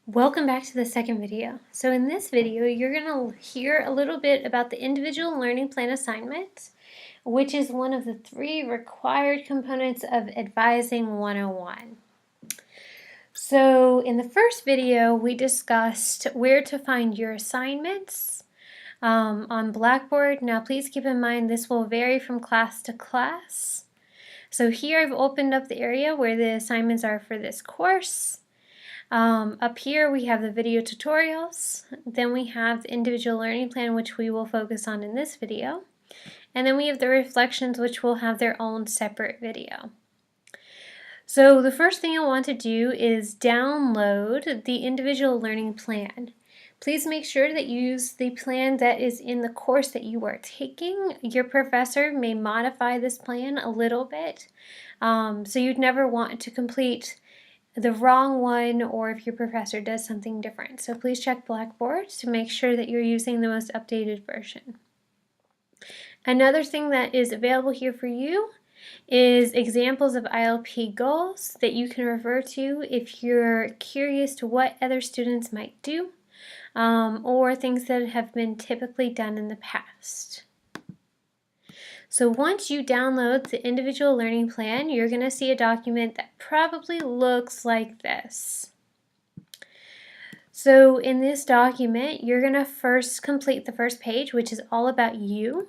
Welcome back to the second video. So in this video, you're going to hear a little bit about the individual learning plan assignment, which is one of the 3 required components of Advising 101. So in the first video, we discussed where to find your assignments on Blackboard. Now please keep in mind this will vary from class to class. So here I've opened up the area where the assignments are for this course. Up here we have the video tutorials, then we have the individual learning plan, which we will focus on in this video, and then we have the reflections, which will have their own separate video. So the first thing you'll want to do is download the individual learning plan. Please make sure that you use the plan that is in the course that you are taking. Your professor may modify this plan a little bit, so you'd never want to complete the wrong one or if your professor does something different. So please check Blackboard to make sure that you're using the most updated version. Another thing that is available here for you is examples of ILP goals that you can refer to if you're curious to what other students might do or things that have been typically done in the past. So once you download the individual learning plan, you're going to see a document that probably looks like this. So in this document, you're going to first complete the first page, which is all about you.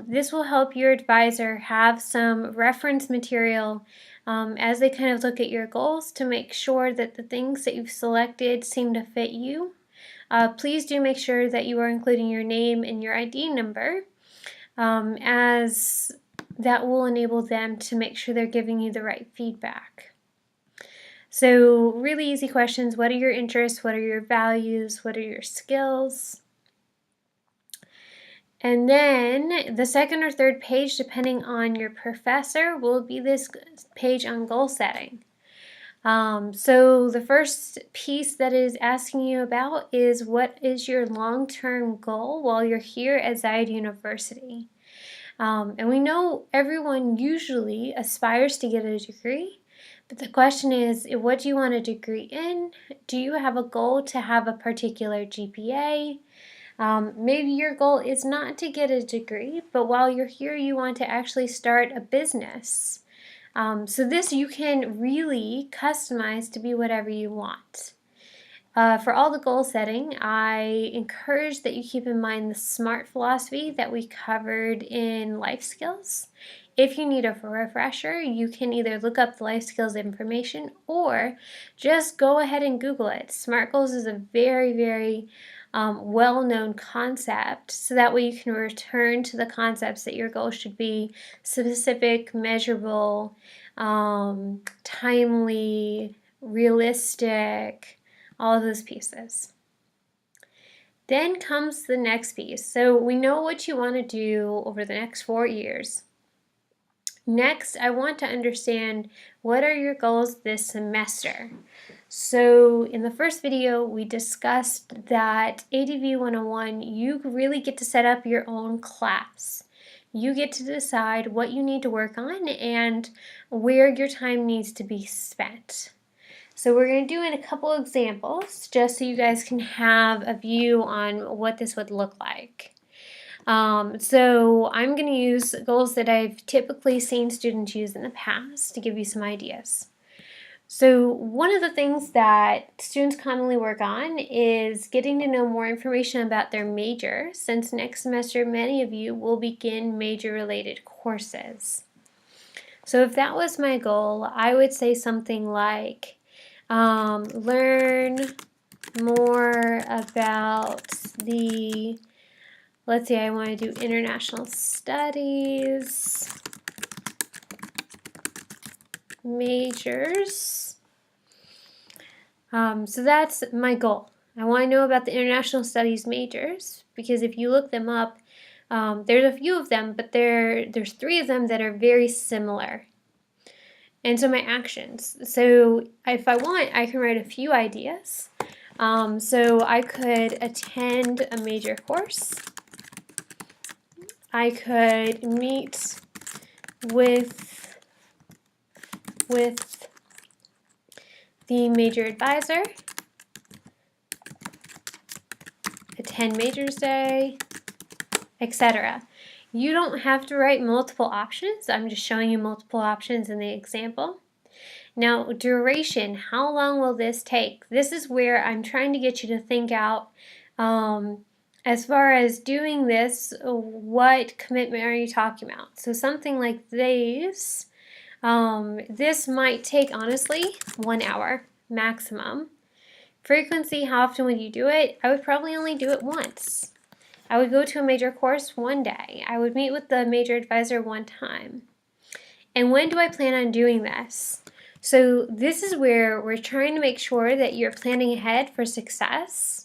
This will help your advisor have some reference material as they kind of look at your goals to make sure that the things that you've selected seem to fit you. Please do make sure that you are including your name and your ID number, as that will enable them to make sure they're giving you the right feedback. So really easy questions: what are your interests, what are your values, what are your skills? And then the second or third page, depending on your professor, will be this page on goal setting. So the first piece that is asking you about is, what is your long-term goal while you're here at Zayed University? And we know everyone usually aspires to get a degree, but the question is, what do you want a degree in? Do you have a goal to have a particular GPA? Maybe your goal is not to get a degree, but while you're here, you want to actually start a business. So this you can really customize to be whatever you want. For all the goal setting, I encourage that you keep in mind the SMART philosophy that we covered in life skills. If you need a refresher, you can either look up the life skills information or just go ahead and Google it. SMART goals is a very well-known concept, so that way you can return to the concepts that your goals should be: specific, measurable, timely, realistic, all of those pieces. Then comes the next piece. So we know what you want to do over the next 4 years. Next, I want to understand, what are your goals this semester? So in the first video, we discussed that ADV 101, you really get to set up your own class. You get to decide what you need to work on and where your time needs to be spent. So we're going to do in a couple examples just so you guys can have a view on what this would look like. So I'm going to use goals that I've typically seen students use in the past to give you some ideas. So one of the things that students commonly work on is getting to know more information about their major, since next semester many of you will begin major-related courses. So if that was my goal, I would say something like, learn more about the, let's say I want to do international studies majors. So that's my goal. I want to know about the international studies majors, because if you look them up, there's a few of them, but there's 3 of them that are very similar. And so my actions. So if I want, I can write a few ideas. So I could attend a major course. I could meet with the major advisor. attend majors day, etc. You don't have to write multiple options. I'm just showing you multiple options in the example. Now, duration, how long will this take? This is where I'm trying to get you to think out, as far as doing this, what commitment are you talking about? So something like this, this might take, honestly, 1 hour maximum. Frequency, how often would you do it? I would probably only do it once. I would go to a major course one day. I would meet with the major advisor one time. And when do I plan on doing this? So this is where we're trying to make sure that you're planning ahead for success.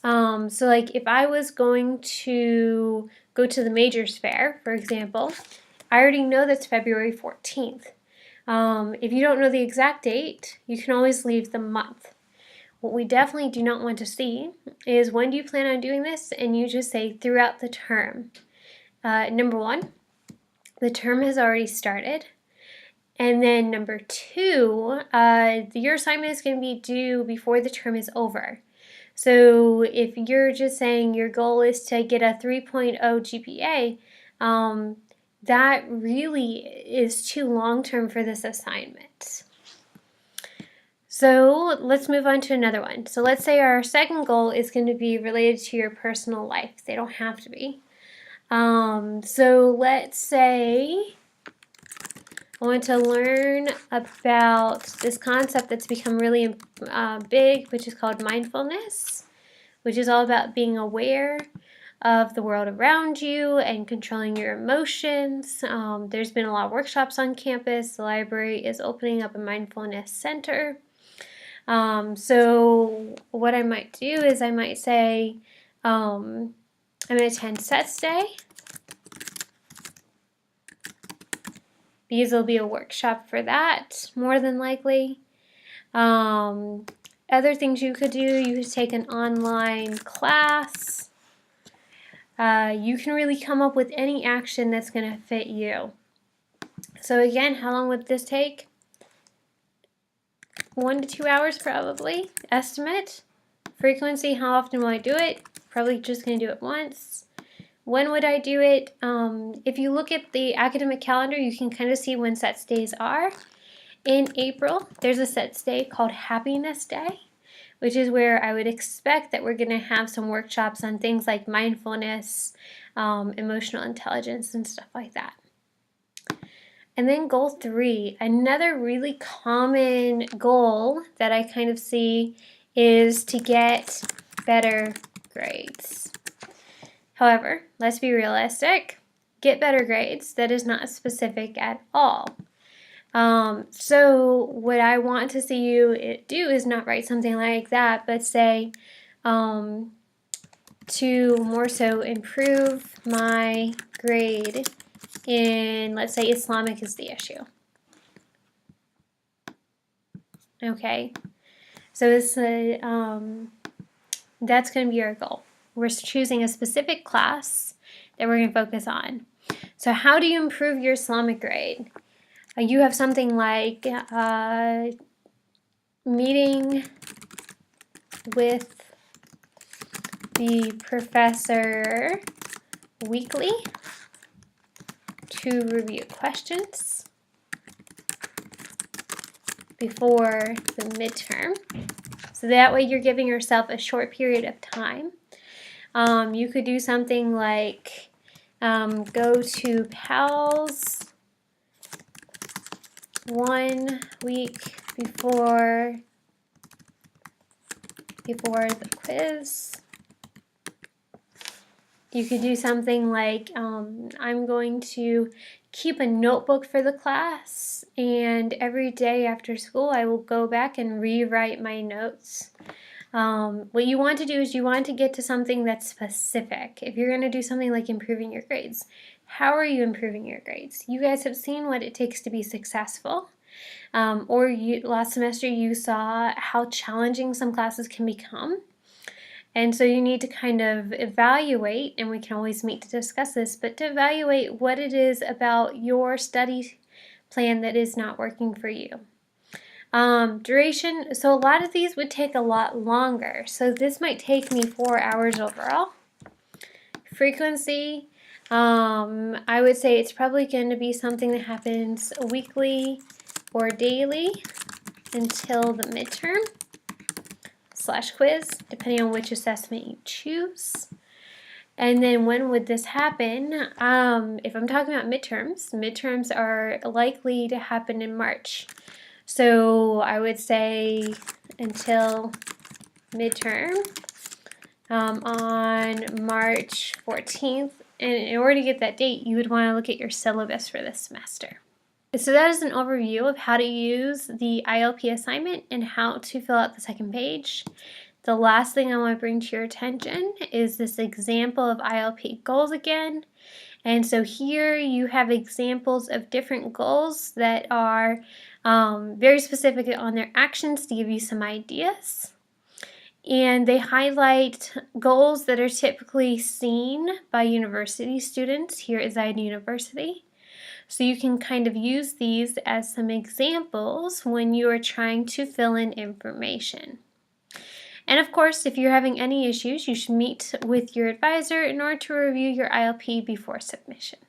So like if I was going to go to the majors fair, for example, I already know that's February 14th. If you don't know the exact date, you can always leave the month. What we definitely do not want to see is when do you plan on doing this, and you just say throughout the term. Number one, the term has already started. And then number two, your assignment is going to be due before the term is over. So if you're just saying your goal is to get a 3.0 GPA, that really is too long term for this assignment. So let's move on to another one. So let's say our second goal is going to be related to your personal life. They don't have to be. So let's say I want to learn about this concept that's become really big, which is called mindfulness, which is all about being aware of the world around you and controlling your emotions. There's been a lot of workshops on campus. The library is opening up a mindfulness center. So what I might do is I might say, I'm going to attend SETS Day, because there'll be a workshop for that, more than likely. Other things you could do, you could take an online class. You can really come up with any action that's going to fit you. So again, how long would this take? 1 to 2 hours probably, estimate. Frequency, how often will I do it? Probably just going to do it once. When would I do it? If you look at the academic calendar, you can kind of see when SETS days are. In April, there's a SETS day called Happiness Day, which is where I would expect that we're going to have some workshops on things like mindfulness, emotional intelligence, and stuff like that. And then goal 3, another really common goal that I kind of see is to get better grades. However, let's be realistic. Get better grades, that is not specific at all. So what I want to see you do is not write something like that, but say to more so improve my grade in, let's say, Islamic is the issue. Okay, so it's that's going to be our goal. We're choosing a specific class that we're going to focus on. So how do you improve your Islamic grade? You have something like meeting with the professor weekly to review questions before the midterm. So that way you're giving yourself a short period of time. You could do something like go to PALS 1 week before the quiz. You could do something like I'm going to keep a notebook for the class, and every day after school I will go back and rewrite my notes. What you want to do is you want to get to something that's specific. If you're going to do something like improving your grades, how are you improving your grades? You guys have seen what it takes to be successful. Last semester you saw how challenging some classes can become. And so you need to kind of evaluate, and we can always meet to discuss this, but to evaluate what it is about your study plan that is not working for you. Duration, so a lot of these would take a lot longer. So this might take me 4 hours overall. Frequency, I would say it's probably going to be something that happens weekly or daily until the midterm / quiz, depending on which assessment you choose. And then when would this happen? If I'm talking about midterms are likely to happen in March. So I would say until midterm on March 14th. And in order to get that date, you would want to look at your syllabus for this semester. So that is an overview of how to use the ILP assignment and how to fill out the second page. The last thing I want to bring to your attention is this example of ILP goals again. And so here you have examples of different goals that are very specific on their actions to give you some ideas. And they highlight goals that are typically seen by university students here at Zion University. So you can kind of use these as some examples when you are trying to fill in information. And of course, if you're having any issues, you should meet with your advisor in order to review your ILP before submission.